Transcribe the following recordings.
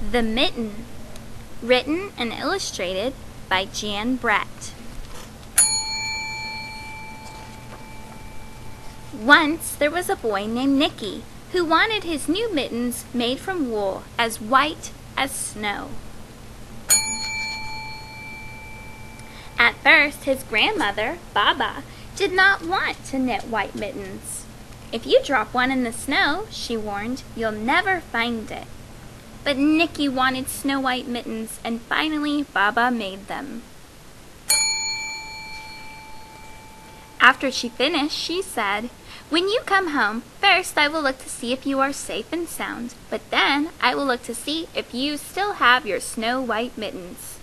The Mitten, written and illustrated by Jan Brett. Once there was a boy named Nicky who wanted his new mittens made from wool as white as snow. At first, his grandmother, Baba, did not want to knit white mittens. "If you drop one in the snow," she warned, "you'll never find it." But Nicky wanted snow-white mittens, and finally Baba made them. After she finished, she said, "When you come home, first I will look to see if you are safe and sound, but then I will look to see if you still have your snow-white mittens."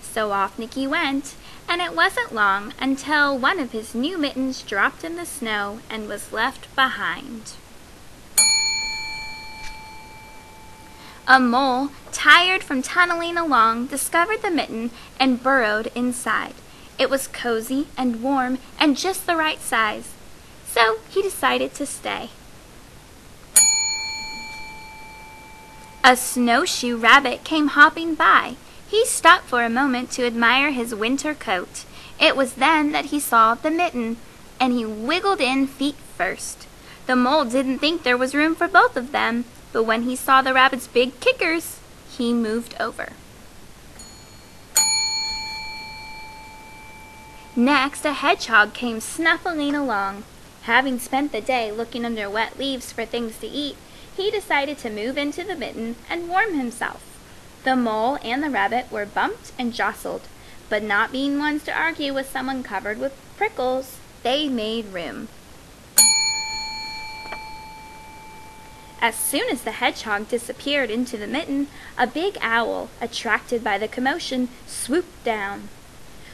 So off Nicky went, and it wasn't long until one of his new mittens dropped in the snow and was left behind. A mole, tired from tunneling along, discovered the mitten and burrowed inside. It was cozy and warm and just the right size, so he decided to stay. A snowshoe rabbit came hopping by. He stopped for a moment to admire his winter coat. It was then that he saw the mitten, and he wiggled in feet first. The mole didn't think there was room for both of them, but when he saw the rabbit's big kickers, he moved over. Next, a hedgehog came snuffling along. Having spent the day looking under wet leaves for things to eat, he decided to move into the mitten and warm himself. The mole and the rabbit were bumped and jostled, but not being ones to argue with someone covered with prickles, they made room. As soon as the hedgehog disappeared into the mitten, a big owl, attracted by the commotion, swooped down.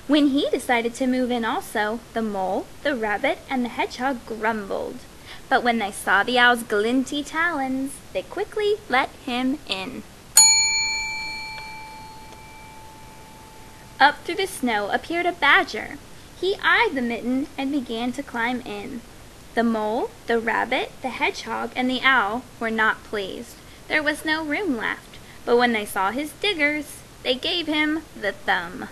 When he decided to move in also, the mole, the rabbit, and the hedgehog grumbled. But when they saw the owl's glinty talons, they quickly let him in. Up through the snow appeared a badger. He eyed the mitten and began to climb in. The mole, the rabbit, the hedgehog, and the owl were not pleased. There was no room left, but when they saw his diggers, they gave him the thumb.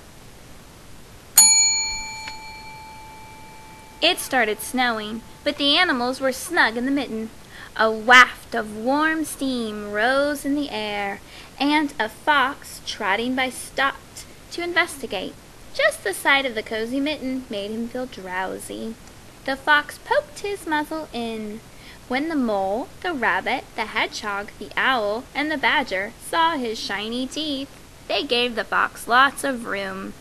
It started snowing, but the animals were snug in the mitten. A waft of warm steam rose in the air, and a fox, trotting by, stopped to investigate. Just the sight of the cozy mitten made him feel drowsy. The fox poked his muzzle in. When the mole, the rabbit, the hedgehog, the owl, and the badger saw his shiny teeth, they gave the fox lots of room.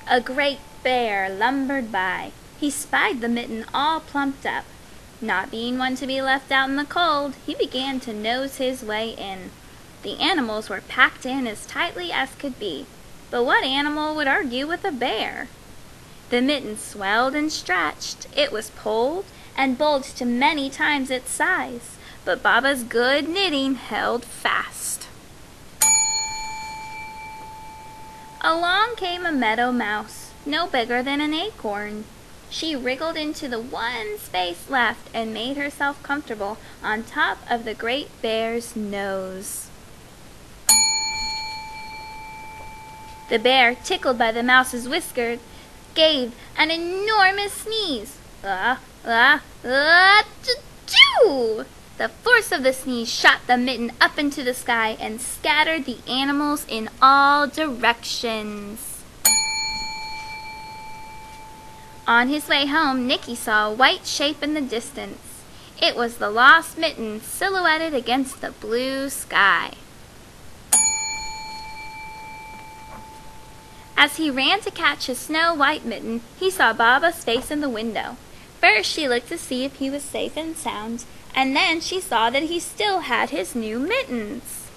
A great bear lumbered by. He spied the mitten all plumped up. Not being one to be left out in the cold, he began to nose his way in. The animals were packed in as tightly as could be, but what animal would argue with a bear? The mitten swelled and stretched. It was pulled and bulged to many times its size, but Baba's good knitting held fast. Along came a meadow mouse, no bigger than an acorn. She wriggled into the one space left and made herself comfortable on top of the great bear's nose. The bear, tickled by the mouse's whiskers, gave an enormous sneeze. Achoo! The force of the sneeze shot the mitten up into the sky and scattered the animals in all directions. On his way home, Nicky saw a white shape in the distance. It was the lost mitten silhouetted against the blue sky. As he ran to catch his snow-white mitten, he saw Baba's face in the window. First she looked to see if he was safe and sound, and then she saw that he still had his new mittens.